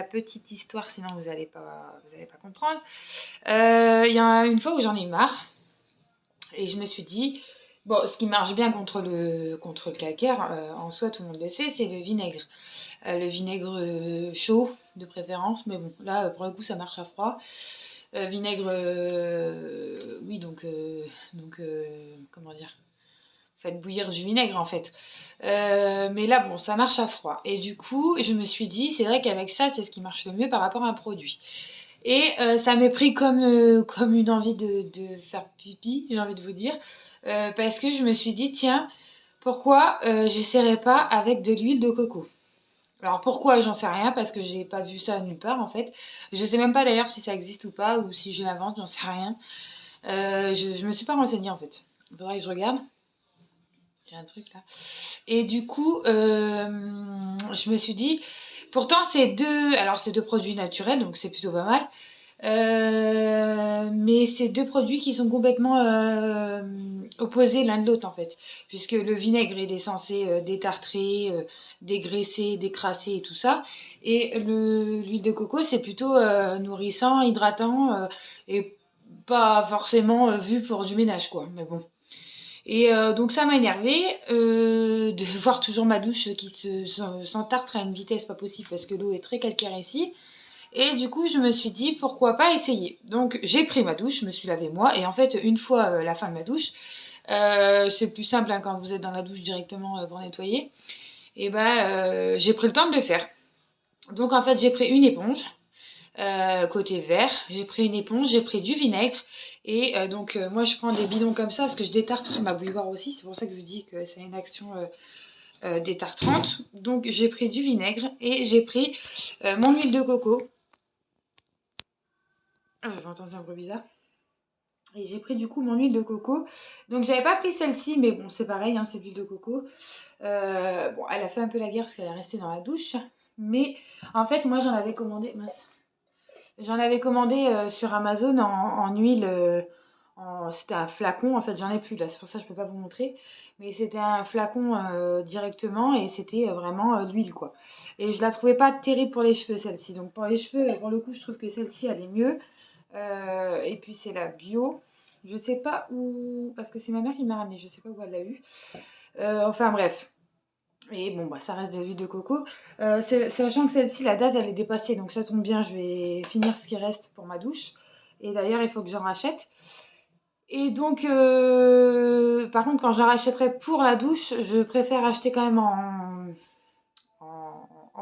petite histoire, sinon vous allez pas comprendre. Il y a une fois où j'en ai eu marre et je me suis dit, bon, ce qui marche bien contre le calcaire, en soi tout le monde le sait, c'est le vinaigre. Le vinaigre chaud de préférence, mais bon, là pour le coup ça marche à froid. Vinaigre, oui, donc comment dire, faites bouillir du vinaigre en fait. Mais là, bon, ça marche à froid. Et du coup, je me suis dit, c'est vrai qu'avec ça, c'est ce qui marche le mieux par rapport à un produit. Et ça m'est pris comme une envie de faire pipi, j'ai envie de vous dire. Parce que je me suis dit, tiens, pourquoi j'essaierais pas avec de l'huile de coco? Alors pourquoi, j'en sais rien, parce que j'ai pas vu ça nulle part en fait. Je sais même pas d'ailleurs si ça existe ou pas, ou si je l'invente, j'en sais rien. Je me suis pas renseignée en fait. Il faudrait que je regarde. J'ai un truc là. Et du coup, je me suis dit, pourtant c'est deux produits naturels, donc c'est plutôt pas mal. Mais c'est deux produits qui sont complètement opposés l'un de l'autre en fait, puisque le vinaigre il est censé détartrer, dégraisser, décrasser et tout ça, et l'huile de coco c'est plutôt nourrissant, hydratant et pas forcément vu pour du ménage quoi, mais bon. Et donc ça m'a énervée de voir toujours ma douche qui s'entartre à une vitesse pas possible parce que l'eau est très calcaire ici. Et du coup, je me suis dit pourquoi pas essayer. Donc j'ai pris ma douche, je me suis lavée moi. Et en fait, une fois la fin de ma douche, c'est plus simple hein, quand vous êtes dans la douche directement pour nettoyer. Et ben j'ai pris le temps de le faire. Donc en fait, j'ai pris une éponge. Côté vert, j'ai pris une éponge, j'ai pris du vinaigre et donc moi je prends des bidons comme ça parce que je détartre ma bouilloire aussi, c'est pour ça que je vous dis que c'est une action détartrante. Donc j'ai pris du vinaigre et j'ai pris mon huile de coco. Ah, j'avais entendu un bruit bizarre. Et j'ai pris du coup mon huile de coco. Donc j'avais pas pris celle-ci, mais bon c'est pareil, hein, c'est de l'huile de coco. Bon, elle a fait un peu la guerre parce qu'elle est restée dans la douche. Mais en fait moi j'en avais commandé. Mince. J'en avais commandé sur Amazon en huile. C'était un flacon, en fait j'en ai plus là, c'est pour ça que je peux pas vous montrer. Mais c'était un flacon directement et c'était vraiment l'huile quoi. Et je la trouvais pas terrible pour les cheveux celle-ci. Donc pour les cheveux, pour le coup je trouve que celle-ci elle est mieux. Et puis c'est la bio. Je sais pas où, parce que c'est ma mère qui me l'a ramenée, je sais pas où elle l'a eu. Enfin bref. Et bon, bah, ça reste de l'huile de coco. Sachant que celle-ci, la date, elle est dépassée. Donc ça tombe bien, je vais finir ce qui reste pour ma douche. Et d'ailleurs, il faut que j'en rachète. Et donc, par contre, quand j'en rachèterai pour la douche, je préfère acheter quand même en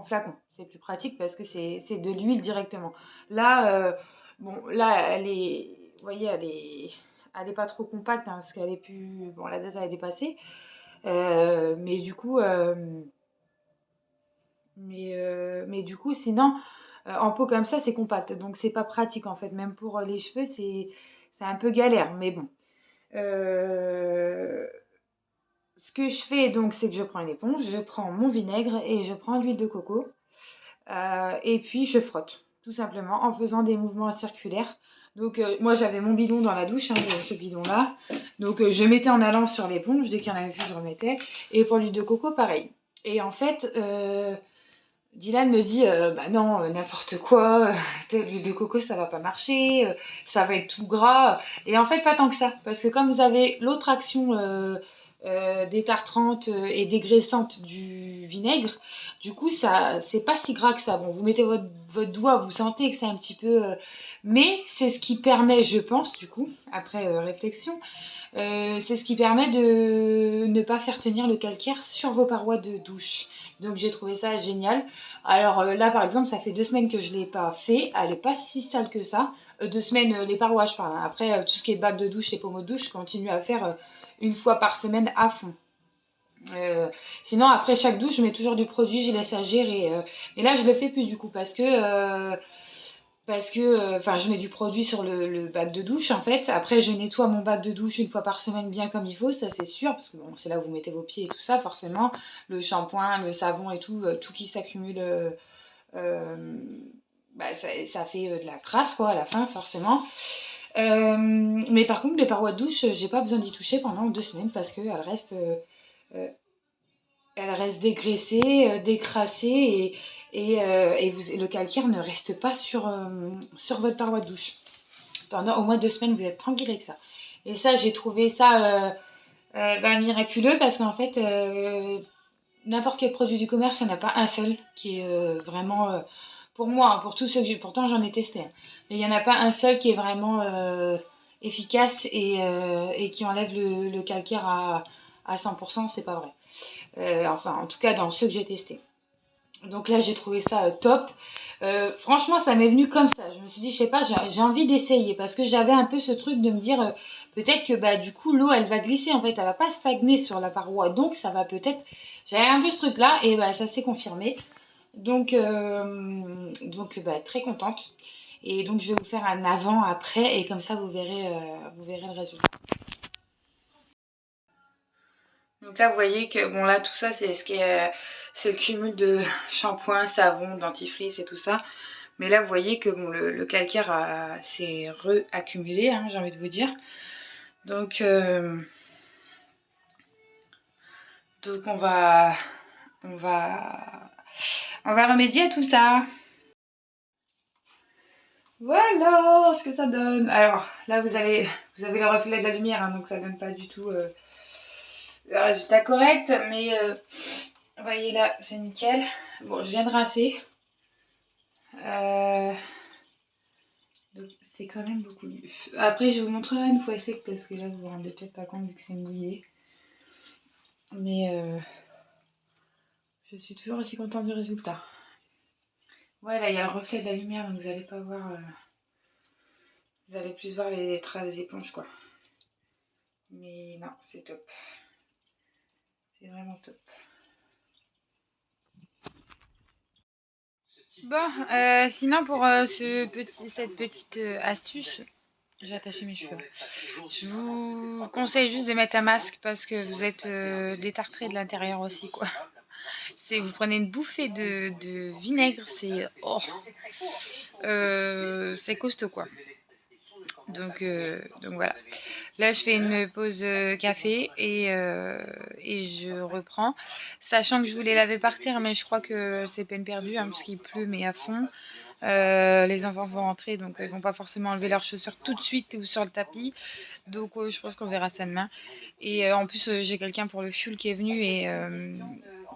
flacon. C'est plus pratique parce que c'est de l'huile directement. Là, bon, là, elle est... Vous voyez, elle est pas trop compacte hein, parce qu'elle est plus... Bon, la date, elle est dépassée. Mais du coup... mais du coup, sinon, en pot comme ça, c'est compact. Donc, c'est pas pratique en fait. Même pour les cheveux, c'est un peu galère. Mais bon. Ce que je fais donc, c'est que je prends une éponge, je prends mon vinaigre et je prends l'huile de coco. Et puis, je frotte. Tout simplement en faisant des mouvements circulaires. Donc, moi, j'avais mon bidon dans la douche, hein, ce bidon-là. Donc, je mettais en allant sur l'éponge. Dès qu'il y en avait plus, je remettais. Et pour l'huile de coco, pareil. Et en fait, Dylan me dit bah non, n'importe quoi, l'huile de coco ça va pas marcher, ça va être tout gras. Et en fait, pas tant que ça, parce que comme vous avez l'autre action détartrante et dégraissante du vinaigre, du coup, ça c'est pas si gras que ça. Bon, vous mettez votre doigt, vous sentez que c'est un petit peu. Mais c'est ce qui permet, je pense, du coup, après réflexion, c'est ce qui permet de ne pas faire tenir le calcaire sur vos parois de douche. Donc j'ai trouvé ça génial. Alors là par exemple ça fait 2 semaines que je ne l'ai pas fait. Elle n'est pas si sale que ça. 2 semaines les parois je parle. Après tout ce qui est bac de douche et pommeau de douche je continue à faire une fois par semaine à fond. Sinon après chaque douche je mets toujours du produit, je laisse agir et là je le fais plus du coup parce que enfin je mets du produit sur le bac de douche en fait. Après je nettoie mon bac de douche une fois par semaine bien comme il faut, ça c'est sûr, parce que bon c'est là où vous mettez vos pieds et tout ça forcément, le shampoing, le savon et tout, tout qui s'accumule, bah, ça fait de la crasse quoi à la fin forcément. Mais par contre les parois de douche, j'ai pas besoin d'y toucher pendant 2 semaines parce qu'elles restent euh, elle reste dégraissée, décrassée et le calcaire ne reste pas sur votre paroi de douche. Pendant au moins 2 semaines, vous êtes tranquille avec ça. Et ça, j'ai trouvé ça miraculeux parce qu'en fait, n'importe quel produit du commerce, il n'y en a pas un seul qui est vraiment, pour moi, hein, pour tous ceux que j'ai, pourtant j'en ai testé, hein, mais il n'y en a pas un seul qui est vraiment efficace et qui enlève le calcaire à 100%, c'est pas vrai. Enfin, en tout cas, dans ceux que j'ai testés. Donc là, j'ai trouvé ça top. Franchement, ça m'est venu comme ça. Je me suis dit, je sais pas, j'ai envie d'essayer parce que j'avais un peu ce truc de me dire peut-être que bah du coup l'eau elle va glisser en fait, elle va pas stagner sur la paroi, donc ça va peut-être. J'avais un peu ce truc là et bah ça s'est confirmé. Donc bah très contente. Et donc je vais vous faire un avant après et comme ça vous verrez le résultat. Donc là, vous voyez que bon là tout ça c'est ce qui est c'est le cumul de shampoing, savon, dentifrice et tout ça. Mais là vous voyez que bon le calcaire s'est re-accumulé, hein, j'ai envie de vous dire. Donc donc on va on va remédier à tout ça. Voilà ce que ça donne. Alors là vous avez le reflet de la lumière, hein, donc ça donne pas du tout le résultat correct. Mais vous voyez là c'est nickel. Bon je viens de rincer. Donc c'est quand même beaucoup mieux. Après je vous montrerai une fois sec parce que là vous vous rendez peut-être pas compte vu que c'est mouillé. Mais je suis toujours aussi contente du résultat. Ouais là il y a le reflet de la lumière donc vous allez pas voir. Vous allez plus voir les traces d'éponge quoi. Mais non c'est top. C'est vraiment top. Bon, sinon pour cette petite astuce, j'ai attaché mes cheveux. Je vous conseille juste de mettre un masque parce que vous êtes détartré de l'intérieur aussi quoi. Vous prenez une bouffée de vinaigre, c'est costaud quoi. Donc voilà. Là, je fais une pause café et je reprends. Sachant que je voulais laver par terre, mais je crois que c'est peine perdue hein, parce qu'il pleut, mais à fond. Les enfants vont rentrer, donc ils vont pas forcément enlever leurs chaussures tout de suite ou sur le tapis. Donc je pense qu'on verra ça demain. Et en plus, j'ai quelqu'un pour le fuel qui est venu et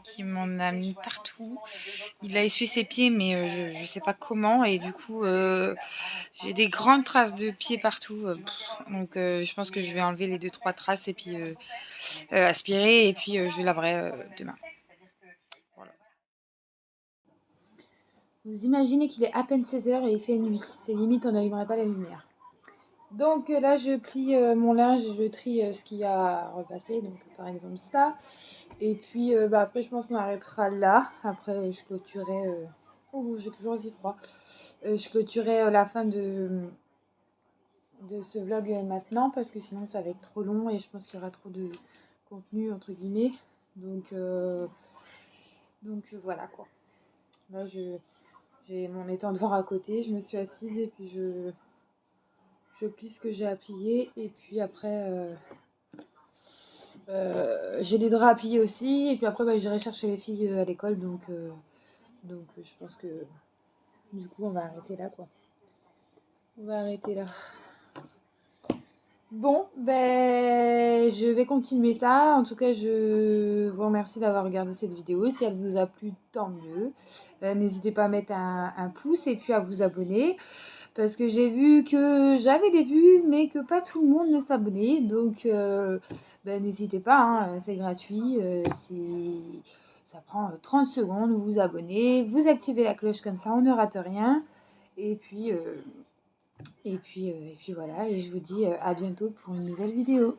qui m'en a mis partout. Il a essuyé ses pieds, mais je sais pas comment. Et du coup, j'ai des grandes traces de pieds partout. Donc je pense que je vais enlever les 2-3 traces et puis aspirer. Et puis je laverai demain. Voilà. Vous imaginez qu'il est à peine 16h et il fait nuit. C'est limite, on n'allumerait pas la lumière. Donc là, je plie mon linge, je trie ce qu'il y a à repasser. Donc par exemple ça. Et puis après, je pense qu'on arrêtera là. Après, je clôturerai. Oh, j'ai toujours aussi froid. Je clôturerai la fin de ce vlog maintenant parce que sinon ça va être trop long et je pense qu'il y aura trop de contenu entre guillemets. Donc voilà quoi. Là, j'ai mon étendoir à côté. Je me suis assise et puis je plie ce que j'ai à plier. Et puis après, J'ai des draps à plier aussi. Et puis après, bah, j'irai chercher les filles à l'école. Donc je pense que du coup, on va arrêter là, quoi. On va arrêter là. Bon, ben, je vais continuer ça. En tout cas, je vous remercie d'avoir regardé cette vidéo. Si elle vous a plu, tant mieux. N'hésitez pas à mettre un pouce et puis à vous abonner. Parce que j'ai vu que j'avais des vues, mais que pas tout le monde ne s'abonnait. Donc, ben, n'hésitez pas, hein, c'est gratuit. Ça prend 30 secondes. Vous vous abonnez, vous activez la cloche comme ça, on ne rate rien. Et puis voilà, et je vous dis à bientôt pour une nouvelle vidéo.